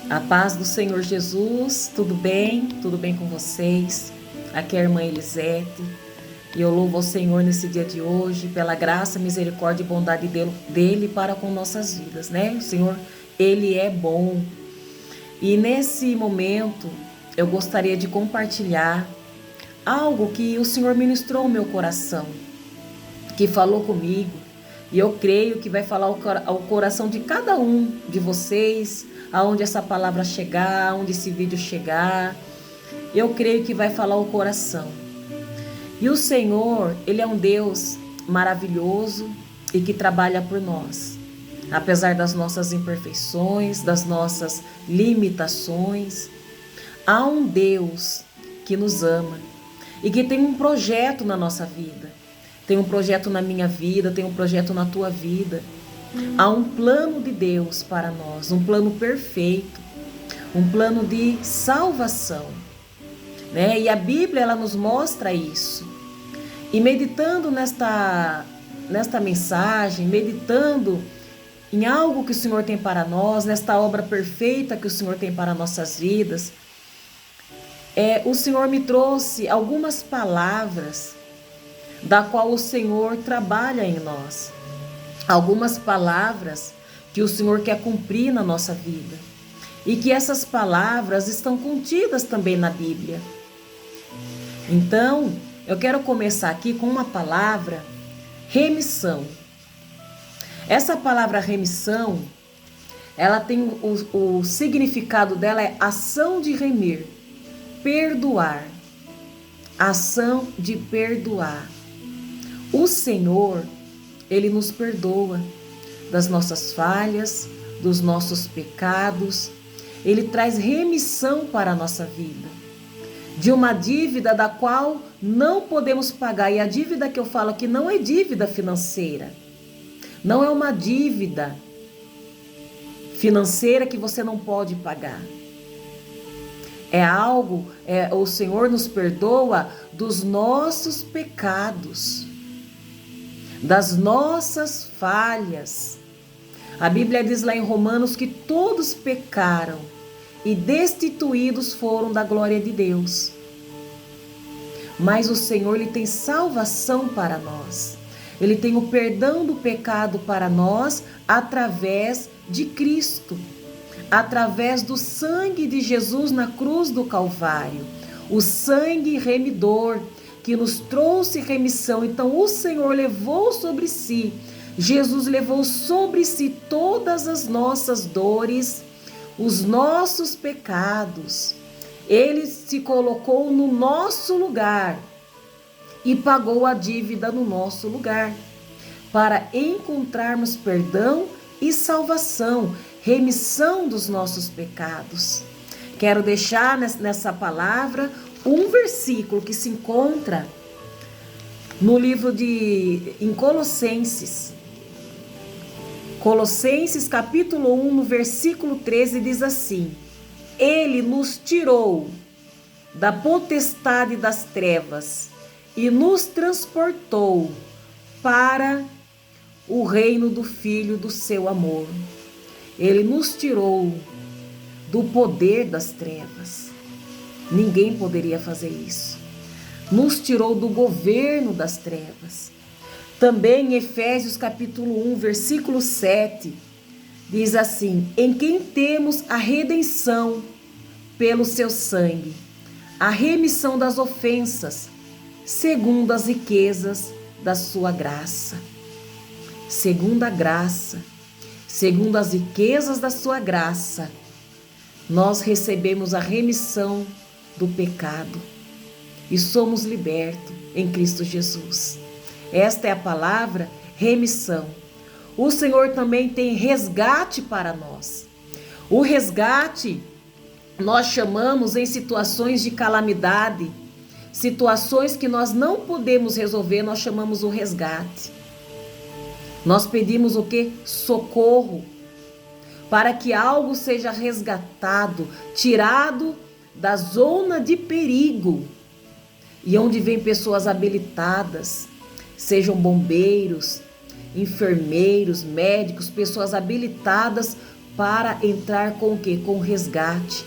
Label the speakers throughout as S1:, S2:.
S1: A paz do Senhor Jesus, tudo bem? Tudo bem com vocês? Aqui é a irmã Elisete e eu louvo ao Senhor nesse dia de hoje pela graça, misericórdia e bondade dele para com nossas vidas, né? O Senhor, Ele é bom. E nesse momento eu gostaria de compartilhar algo que o Senhor ministrou ao meu coração, que falou comigo, e eu creio que vai falar ao coração de cada um de vocês, aonde essa palavra chegar, aonde esse vídeo chegar, eu creio que vai falar ao coração. E o Senhor, Ele é um Deus maravilhoso e que trabalha por nós. Apesar das nossas imperfeições, das nossas limitações, há um Deus que nos ama e que tem um projeto na nossa vida. Tem um projeto na minha vida, tem um projeto na tua vida. Há um plano de Deus para nós, um plano perfeito, um plano de salvação, né? E a Bíblia, ela nos mostra isso. E meditando nesta mensagem, meditando em algo que o Senhor tem para nós, nesta obra perfeita que o Senhor tem para nossas vidas, o Senhor me trouxe algumas palavras da qual o Senhor trabalha em nós. Algumas palavras que o Senhor quer cumprir na nossa vida. E que essas palavras estão contidas também na Bíblia. Então, eu quero começar aqui com uma palavra, remissão. Essa palavra remissão, ela tem o significado dela é ação de remir, perdoar. Ação de perdoar. O Senhor, Ele nos perdoa das nossas falhas, dos nossos pecados. Ele traz remissão para a nossa vida. De uma dívida da qual não podemos pagar. E a dívida que eu falo aqui não é dívida financeira. Não é uma dívida financeira que você não pode pagar. O Senhor nos perdoa dos nossos pecados, das nossas falhas. A Bíblia diz lá em Romanos que todos pecaram e destituídos foram da glória de Deus. Mas o Senhor, Ele tem salvação para nós. Ele tem o perdão do pecado para nós através de Cristo. Através do sangue de Jesus na cruz do Calvário. O sangue remidor que nos trouxe remissão. Então o Senhor levou sobre si, Jesus levou sobre si todas as nossas dores, os nossos pecados. Ele se colocou no nosso lugar e pagou a dívida no nosso lugar, para encontrarmos perdão e salvação, remissão dos nossos pecados. Quero deixar nessa palavra um versículo que se encontra no livro em Colossenses. Colossenses capítulo 1, no versículo 13, diz assim: Ele nos tirou da potestade das trevas e nos transportou para o reino do Filho do seu amor. Ele nos tirou do poder das trevas. Ninguém poderia fazer isso. Nos tirou do governo das trevas. Também em Efésios capítulo 1, versículo 7, diz assim: em quem temos a redenção pelo seu sangue, a remissão das ofensas, segundo as riquezas da sua graça. Segundo a graça, segundo as riquezas da sua graça, nós recebemos a remissão do pecado e somos libertos em Cristo Jesus. Esta é a palavra remissão. O Senhor também tem resgate para nós. O resgate nós chamamos em situações de calamidade, situações que nós não podemos resolver, nós chamamos o resgate. Nós pedimos o quê? Socorro, para que algo seja resgatado, tirado da zona de perigo, e onde vem pessoas habilitadas, sejam bombeiros, enfermeiros, médicos, pessoas habilitadas para entrar com o quê? Com resgate.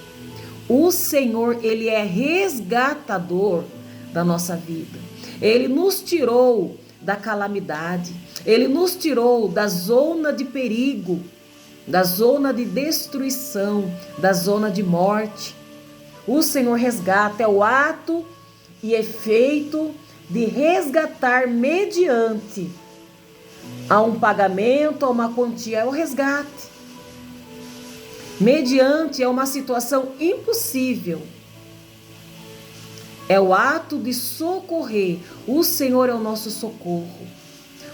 S1: O Senhor, Ele é resgatador da nossa vida. Ele nos tirou da calamidade. Ele nos tirou da zona de perigo, da zona de destruição, da zona de morte. O Senhor resgata, é o ato e efeito de resgatar mediante a um pagamento, a uma quantia, é o resgate. Mediante é uma situação impossível. É o ato de socorrer. O Senhor é o nosso socorro.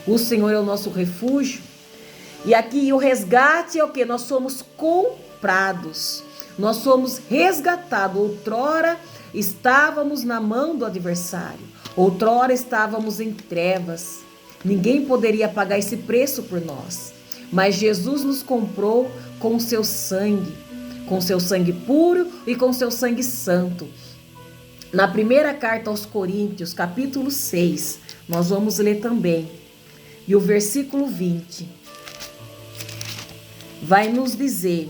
S1: O Senhor é o nosso refúgio. E aqui o resgate é o que? Nós somos comprados. Nós somos resgatados. Outrora estávamos na mão do adversário. Outrora estávamos em trevas. Ninguém poderia pagar esse preço por nós. Mas Jesus nos comprou com o seu sangue puro e com o seu sangue santo. Na primeira carta aos Coríntios, capítulo 6, nós vamos ler também. E o versículo 20 vai nos dizer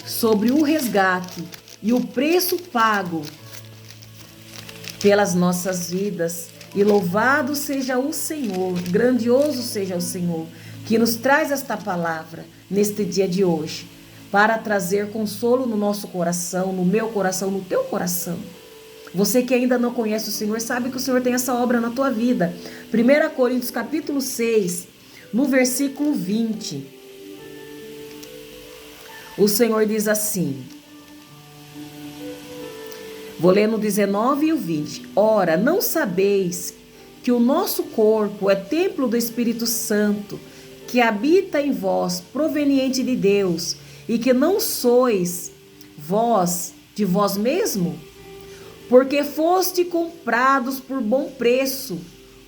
S1: sobre o resgate e o preço pago pelas nossas vidas. E louvado seja o Senhor, grandioso seja o Senhor, que nos traz esta palavra neste dia de hoje, para trazer consolo no nosso coração, no meu coração, no teu coração. Você que ainda não conhece o Senhor, sabe que o Senhor tem essa obra na tua vida. 1 Coríntios capítulo 6, no versículo 20, o Senhor diz assim, vou ler no 19 e o 20. Ora, não sabeis que o nosso corpo é templo do Espírito Santo, que habita em vós, proveniente de Deus, e que não sois vós de vós mesmo? Porque foste comprados por bom preço.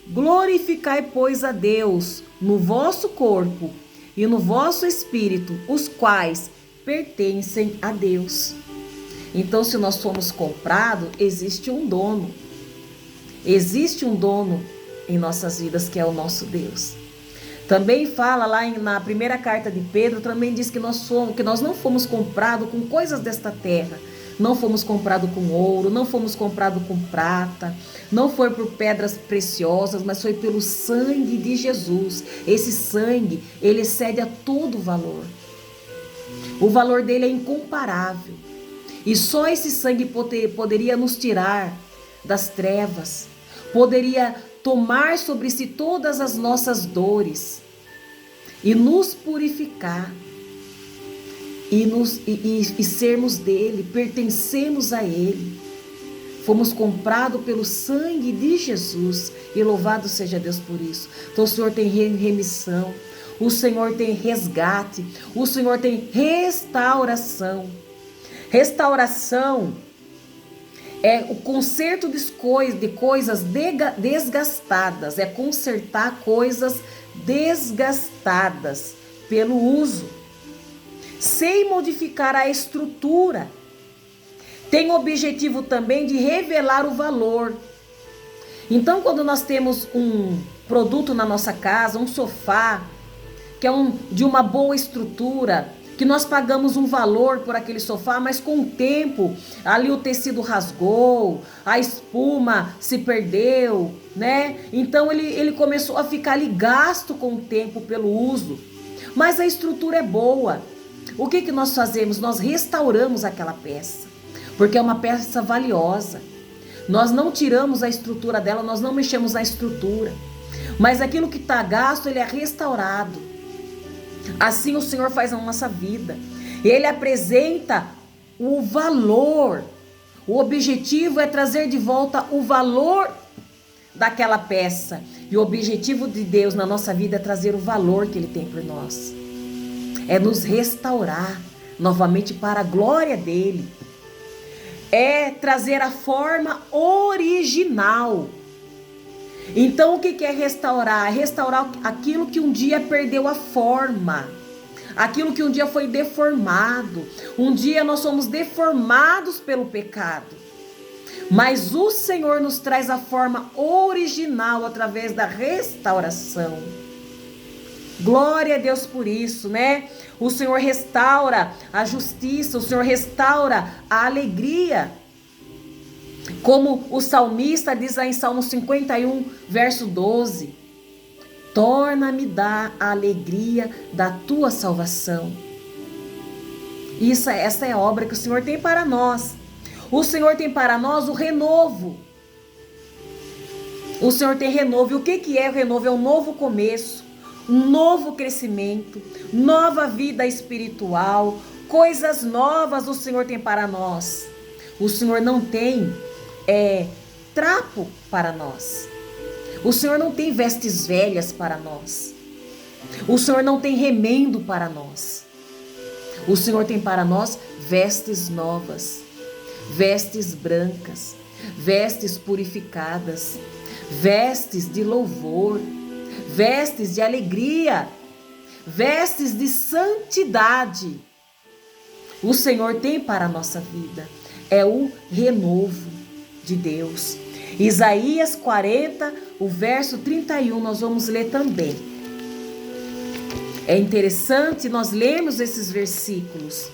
S1: Glorificai, pois, a Deus no vosso corpo e no vosso espírito, os quais pertencem a Deus. Então, se nós fomos comprados, existe um dono. Existe um dono em nossas vidas, que é o nosso Deus. Também fala lá na primeira carta de Pedro, também diz que nós não fomos comprados com coisas desta terra. Não fomos comprados com ouro, não fomos comprados com prata, não foi por pedras preciosas, mas foi pelo sangue de Jesus. Esse sangue, ele excede a todo valor. O valor dele é incomparável. E só esse sangue poderia nos tirar das trevas, poderia tomar sobre si todas as nossas dores e nos purificar e sermos dele, pertencemos a ele. Fomos comprados pelo sangue de Jesus e louvado seja Deus por isso. Então o Senhor tem remissão, o Senhor tem resgate, o Senhor tem restauração. Restauração é o conserto de coisas desgastadas, é consertar coisas desgastadas pelo uso, sem modificar a estrutura. Tem o objetivo também de revelar o valor. Então, quando nós temos um produto na nossa casa, um sofá, que é de uma boa estrutura, que nós pagamos um valor por aquele sofá, mas com o tempo, ali o tecido rasgou, a espuma se perdeu, né? Então ele começou a ficar ali gasto com o tempo pelo uso. Mas a estrutura é boa. O que nós fazemos? Nós restauramos aquela peça, porque é uma peça valiosa. Nós não tiramos a estrutura dela, nós não mexemos na estrutura. Mas aquilo que está gasto, ele é restaurado. Assim o Senhor faz na nossa vida. Ele apresenta o valor. O objetivo é trazer de volta o valor daquela peça. E o objetivo de Deus na nossa vida é trazer o valor que Ele tem por nós. É nos restaurar novamente para a glória dEle. É trazer a forma original. Então o que é restaurar? Restaurar aquilo que um dia perdeu a forma, aquilo que um dia foi deformado. Um dia nós somos deformados pelo pecado, mas o Senhor nos traz a forma original através da restauração. Glória a Deus por isso, né? O Senhor restaura a justiça, o Senhor restaura a alegria. Como o salmista diz lá em Salmo 51, verso 12: torna-me dar a alegria da tua salvação. Essa é a obra que o Senhor tem para nós. O Senhor tem para nós o renovo. O Senhor tem renovo. E o que é o renovo? É um novo começo, um novo crescimento, nova vida espiritual, coisas novas o Senhor tem para nós. O Senhor não tem trapo para nós. O Senhor não tem vestes velhas para nós. O Senhor não tem remendo para nós. O Senhor tem para nós vestes novas, vestes brancas, vestes purificadas, vestes de louvor, vestes de alegria, vestes de santidade. O Senhor tem para a nossa vida. É o renovo de Deus. Isaías 40, o verso 31, nós vamos ler também. É interessante nós lermos esses versículos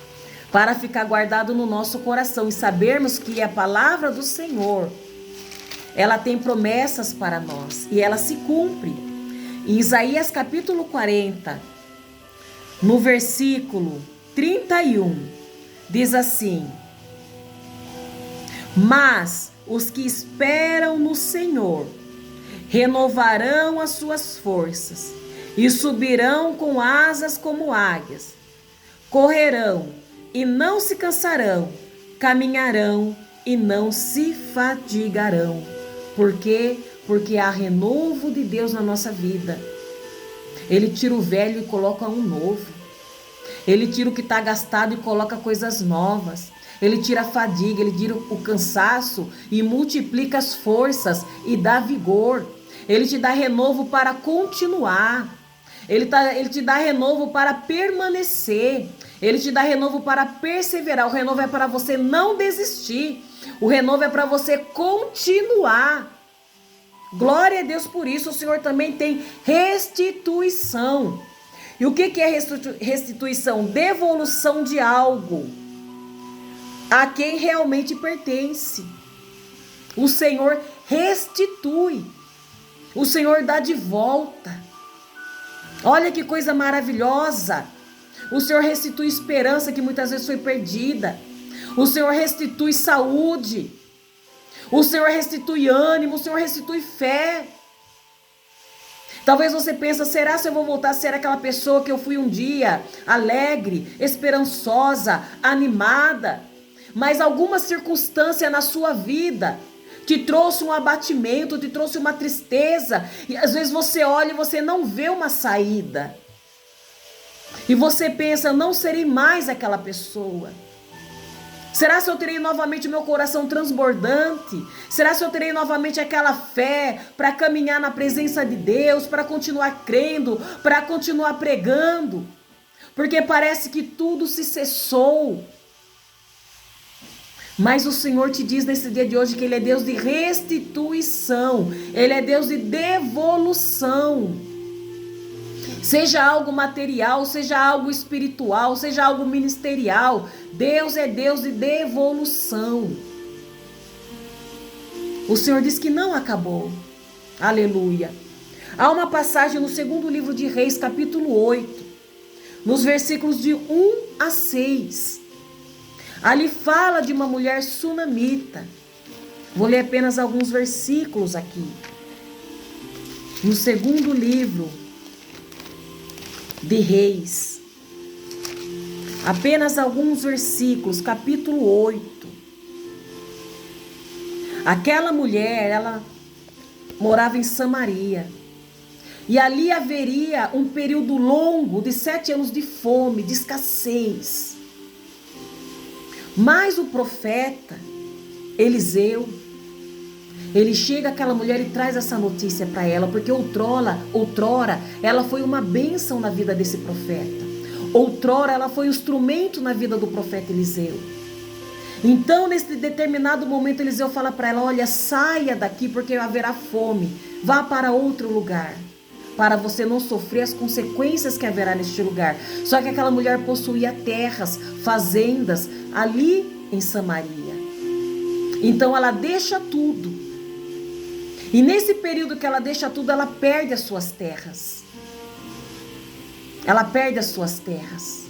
S1: para ficar guardado no nosso coração e sabermos que a palavra do Senhor, ela tem promessas para nós e ela se cumpre. Em Isaías capítulo 40, no versículo 31, diz assim: mas os que esperam no Senhor renovarão as suas forças e subirão com asas como águias, correrão e não se cansarão, caminharão e não se fadigarão. Por quê? Porque há renovo de Deus na nossa vida. Ele tira o velho e coloca um novo. Ele tira o que está gastado e coloca coisas novas. Ele tira a fadiga, ele tira o cansaço e multiplica as forças e dá vigor. Ele te dá renovo para continuar. Ele te dá renovo para permanecer. Ele te dá renovo para perseverar. O renovo é para você não desistir. O renovo é para você continuar. Glória a Deus por isso. O Senhor também tem restituição. E o que é restituição? Devolução de algo a quem realmente pertence. O Senhor restitui. O Senhor dá de volta. Olha que coisa maravilhosa. O Senhor restitui esperança que muitas vezes foi perdida. O Senhor restitui saúde. O Senhor restitui ânimo. O Senhor restitui fé. Talvez você pense: será se eu vou voltar a ser aquela pessoa que eu fui um dia? Alegre, esperançosa, animada. Mas alguma circunstância na sua vida te trouxe um abatimento, te trouxe uma tristeza. E às vezes você olha e você não vê uma saída. E você pensa: não serei mais aquela pessoa. Será se eu terei novamente o meu coração transbordante? Será se eu terei novamente aquela fé para caminhar na presença de Deus, para continuar crendo, para continuar pregando? Porque parece que tudo se cessou. Mas o Senhor te diz nesse dia de hoje que Ele é Deus de restituição. Ele é Deus de devolução. Seja algo material, seja algo espiritual, seja algo ministerial. Deus é Deus de devolução. O Senhor diz que não acabou. Aleluia. Há uma passagem no segundo livro de Reis, capítulo 8, nos versículos de 1 a 6. Ali fala de uma mulher sunamita. Vou ler apenas alguns versículos aqui. No segundo livro de Reis. Apenas alguns versículos, capítulo 8. Aquela mulher, ela morava em Samaria. E ali haveria um período longo de 7 anos de fome, de escassez. Mas o profeta Eliseu, ele chega àquela mulher e traz essa notícia para ela, porque outrora ela foi uma bênção na vida desse profeta. Outrora ela foi um instrumento na vida do profeta Eliseu. Então, nesse determinado momento, Eliseu fala para ela: olha, saia daqui porque haverá fome. Vá para outro lugar, para você não sofrer as consequências que haverá neste lugar. Só que aquela mulher possuía terras, fazendas ali em Samaria. Então ela deixa tudo. E nesse período que ela deixa tudo, ela perde as suas terras. Ela perde as suas terras.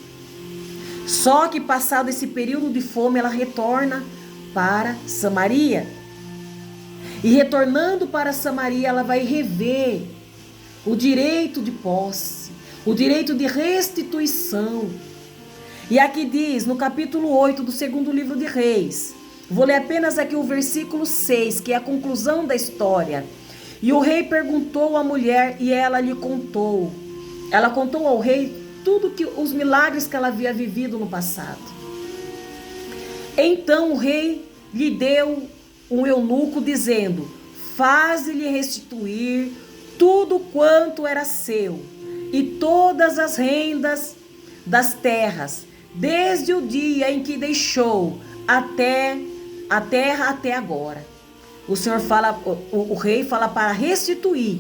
S1: Só que passado esse período de fome, ela retorna para Samaria. E retornando para Samaria, ela vai rever o direito de posse, o direito de restituição. E aqui diz, no capítulo 8 do segundo livro de Reis, vou ler apenas aqui o versículo 6, que é a conclusão da história. E o rei perguntou à mulher e ela lhe contou. Ela contou ao rei tudo os milagres que ela havia vivido no passado. Então o rei lhe deu um eunuco dizendo: faze-lhe restituir tudo quanto era seu e todas as rendas das terras, desde o dia em que deixou até a terra até agora. O Senhor fala, o rei fala para restituir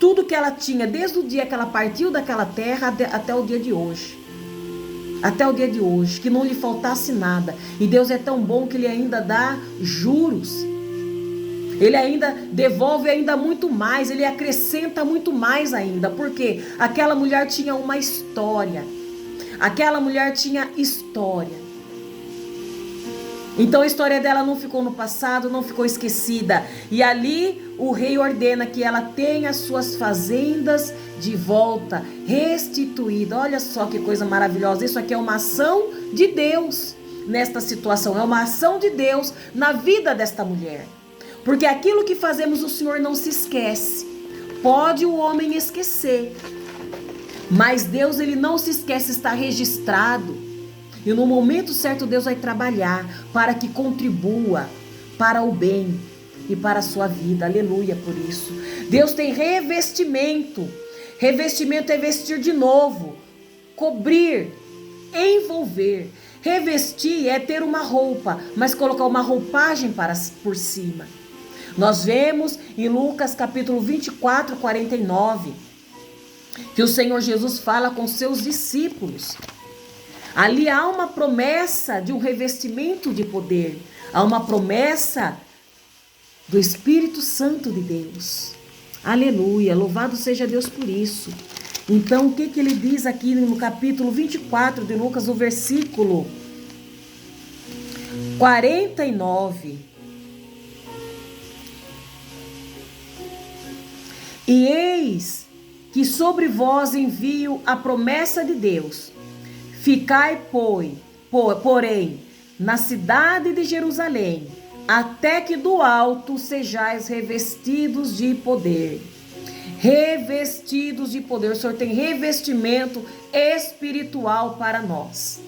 S1: tudo que ela tinha desde o dia que ela partiu daquela terra até o dia de hoje. Até o dia de hoje, que não lhe faltasse nada. E Deus é tão bom que Ele ainda dá juros. Ele ainda devolve ainda muito mais, Ele acrescenta muito mais ainda. Porque aquela mulher tinha uma história. Aquela mulher tinha história. Então a história dela não ficou no passado, não ficou esquecida. E ali o rei ordena que ela tenha as suas fazendas de volta, restituída. Olha só que coisa maravilhosa. Isso aqui é uma ação de Deus nesta situação. É uma ação de Deus na vida desta mulher. Porque aquilo que fazemos o Senhor não se esquece. Pode o homem esquecer. Mas Deus, Ele não se esquece, está registrado. E no momento certo Deus vai trabalhar para que contribua para o bem e para a sua vida. Aleluia por isso. Deus tem revestimento. Revestimento é vestir de novo, cobrir, envolver. Revestir é ter uma roupa, mas colocar uma roupagem por cima. Nós vemos em Lucas capítulo 24, 49, que o Senhor Jesus fala com seus discípulos. Ali há uma promessa de um revestimento de poder. Há uma promessa do Espírito Santo de Deus. Aleluia, louvado seja Deus por isso. Então, o que ele diz aqui no capítulo 24 de Lucas, o versículo 49. E eis que sobre vós envio a promessa de Deus. Ficai, porém, na cidade de Jerusalém, até que do alto sejais revestidos de poder. Revestidos de poder. O Senhor tem revestimento espiritual para nós.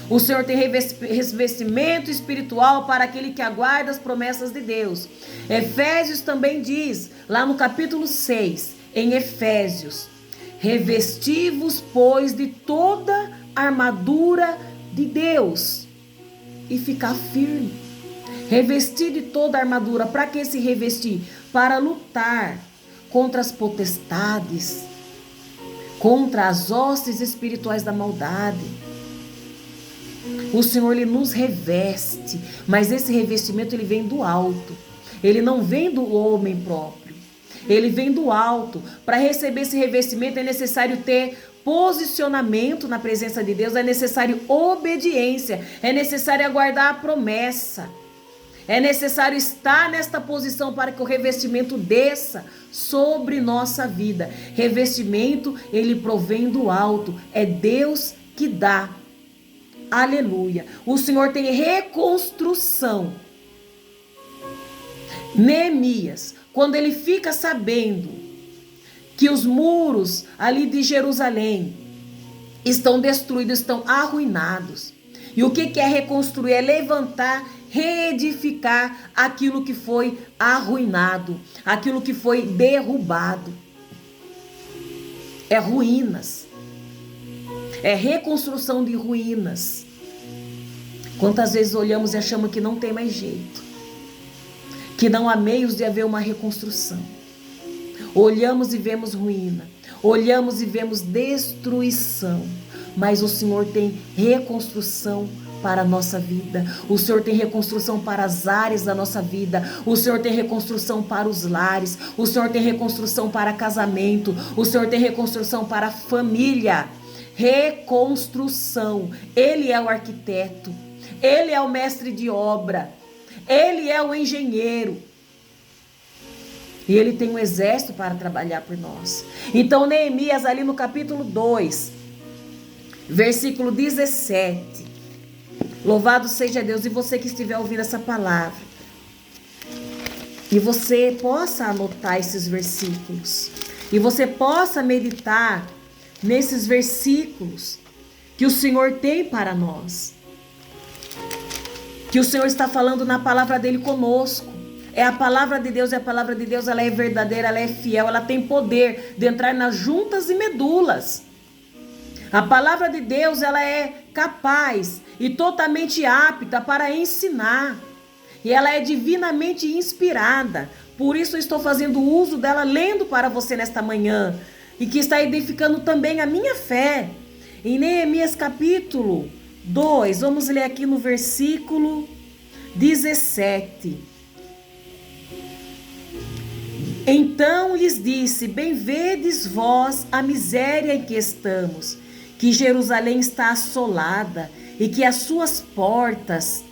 S1: O Senhor tem revestimento espiritual para aquele que aguarda as promessas de Deus. Efésios também diz, lá no capítulo 6, em Efésios: revesti-vos, pois, de toda armadura de Deus e ficar firme. Revestir de toda a armadura. Para que se revestir? Para lutar contra as potestades, contra as hostes espirituais da maldade. O Senhor, Ele nos reveste, mas esse revestimento ele vem do alto. Ele não vem do homem próprio. Ele vem do alto. Para receber esse revestimento é necessário ter posicionamento na presença de Deus, é necessário obediência, é necessário aguardar a promessa, é necessário estar nesta posição para que o revestimento desça sobre nossa vida. Revestimento, ele provém do alto, é Deus que dá. Aleluia. O Senhor tem reconstrução. Neemias, quando ele fica sabendo que os muros ali de Jerusalém estão destruídos, estão arruinados. E o que é reconstruir? É levantar, reedificar aquilo que foi arruinado, aquilo que foi derrubado. É ruínas. É reconstrução de ruínas. Quantas vezes olhamos e achamos que não tem mais jeito, que não há meios de haver uma reconstrução. Olhamos e vemos ruína. Olhamos e vemos destruição, mas o Senhor tem reconstrução para a nossa vida. O Senhor tem reconstrução para as áreas da nossa vida. O Senhor tem reconstrução para os lares. O Senhor tem reconstrução para casamento. O Senhor tem reconstrução para a família. Reconstrução. Ele é o arquiteto. Ele é o mestre de obra. Ele é o engenheiro. E ele tem um exército para trabalhar por nós. Então, Neemias, ali no capítulo 2, versículo 17. Louvado seja Deus. E você que estiver ouvindo essa palavra, e você possa anotar esses versículos, e você possa meditar nesses versículos que o Senhor tem para nós, que o Senhor está falando na palavra dele conosco. É a palavra de Deus, ela é verdadeira, ela é fiel, ela tem poder de entrar nas juntas e medulas. A palavra de Deus, ela é capaz e totalmente apta para ensinar. E ela é divinamente inspirada. Por isso eu estou fazendo uso dela, lendo para você nesta manhã. E que está edificando também a minha fé. Em Neemias capítulo 2, vamos ler aqui no versículo 17. Então lhes disse: bem vedes vós a miséria em que estamos, que Jerusalém está assolada e que as suas portas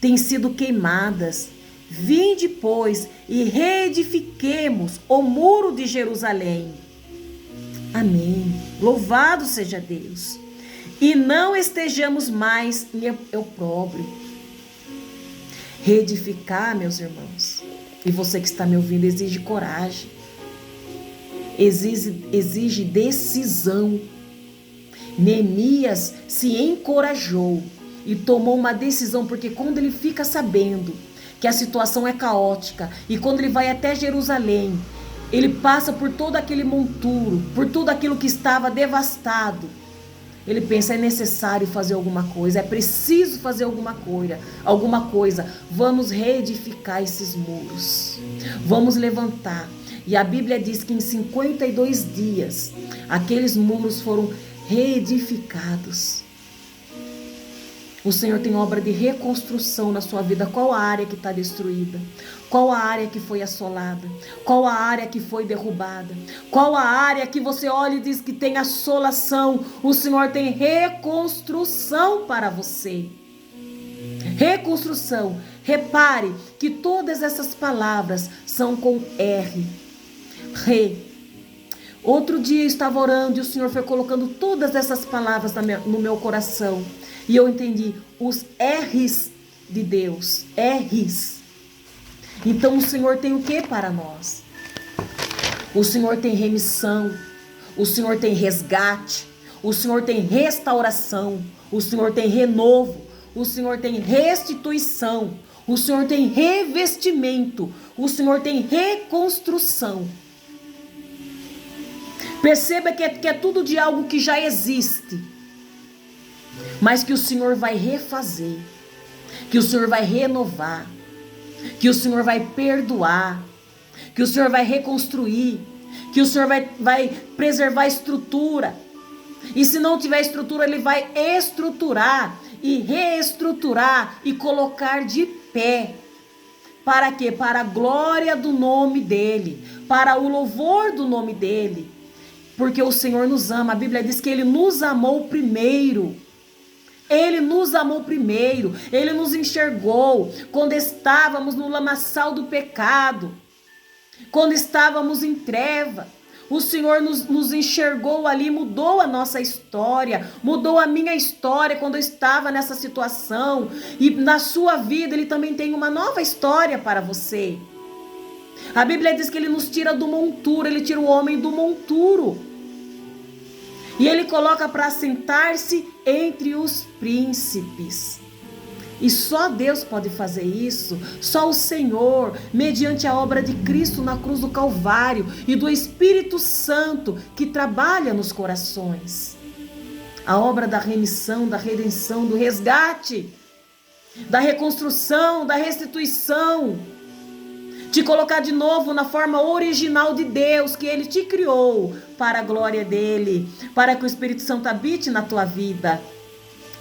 S1: têm sido queimadas. Vinde, pois, e reedifiquemos o muro de Jerusalém. Amém. Louvado seja Deus. E não estejamos mais em opróbrio. Reedificar, meus irmãos, e você que está me ouvindo, exige coragem, exige decisão. Neemias se encorajou e tomou uma decisão, porque quando ele fica sabendo que a situação é caótica, e quando ele vai até Jerusalém, ele passa por todo aquele monturo, por tudo aquilo que estava devastado, ele pensa: é necessário fazer alguma coisa, é preciso fazer alguma coisa, vamos reedificar esses muros, vamos levantar. E a Bíblia diz que em 52 dias, aqueles muros foram reedificados. O Senhor tem obra de reconstrução na sua vida. Qual a área que está destruída? Qual a área que foi assolada? Qual a área que foi derrubada? Qual a área que você olha e diz que tem assolação? O Senhor tem reconstrução para você. Reconstrução. Repare que todas essas palavras são com R. Outro dia eu estava orando e o Senhor foi colocando todas essas palavras no meu coração. E eu entendi os R's de Deus. R's. Então o Senhor tem o que para nós? O Senhor tem remissão. O Senhor tem resgate. O Senhor tem restauração. O Senhor tem renovo. O Senhor tem restituição. O Senhor tem revestimento. O Senhor tem reconstrução. Perceba que é tudo de algo que já existe, mas que o Senhor vai refazer, que o Senhor vai renovar, que o Senhor vai perdoar, que o Senhor vai reconstruir, que o Senhor vai preservar a estrutura. E se não tiver estrutura, Ele vai estruturar e reestruturar e colocar de pé. Para quê? Para a glória do nome dEle, para o louvor do nome dEle. Porque o Senhor nos ama. A Bíblia diz que Ele nos amou primeiro. Ele nos amou primeiro. Ele nos enxergou quando estávamos no lamaçal do pecado, quando estávamos em treva. O Senhor nos enxergou ali, mudou a nossa história, mudou a minha história quando eu estava nessa situação. E na sua vida Ele também tem uma nova história para você. A Bíblia diz que Ele nos tira do monturo, Ele tira o homem do monturo. E Ele coloca para sentar-se entre os príncipes. E só Deus pode fazer isso, só o Senhor, mediante a obra de Cristo na cruz do Calvário e do Espírito Santo que trabalha nos corações. A obra da remissão, da redenção, do resgate, da reconstrução, da restituição. te colocar de novo na forma original de Deus, que Ele te criou para a glória dEle, para que o Espírito Santo habite na tua vida.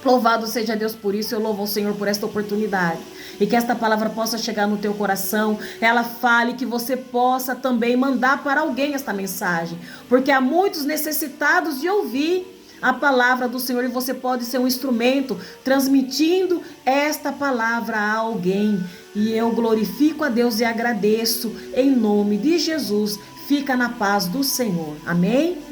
S1: Louvado seja Deus por isso, eu louvo ao Senhor por esta oportunidade. E que esta palavra possa chegar no teu coração, ela fale, que você possa também mandar para alguém esta mensagem. Porque há muitos necessitados de ouvir a palavra do Senhor e você pode ser um instrumento transmitindo esta palavra a alguém. E eu glorifico a Deus e agradeço em nome de Jesus. Fica na paz do Senhor. Amém?